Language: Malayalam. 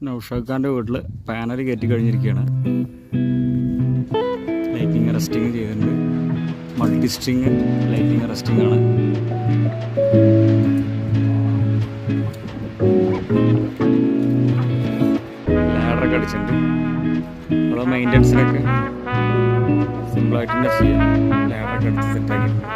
നൗഷാദ് ഖാൻ്റെ വീട്ടിൽ പാനൽ കയറ്റി കഴിഞ്ഞിരിക്കുകയാണ്. ലൈറ്റിങ് അറസ്റ്റിങ് ചെയ്തിട്ടുണ്ട്. മൾട്ടി സ്ട്രിങ് ലൈറ്റിങ് അറസ്റ്റിംഗ് ആണ്. ലാഡറൊക്കെ അടിച്ചിട്ടുണ്ട്. നമ്മളെ മെയിൻ്റനൻസിനൊക്കെ സിമ്പിളായിട്ട് തന്നെ ചെയ്യാം. ലാഡറൊക്കെ അടിച്ച് സെറ്റാക്കിയിട്ടുണ്ട്.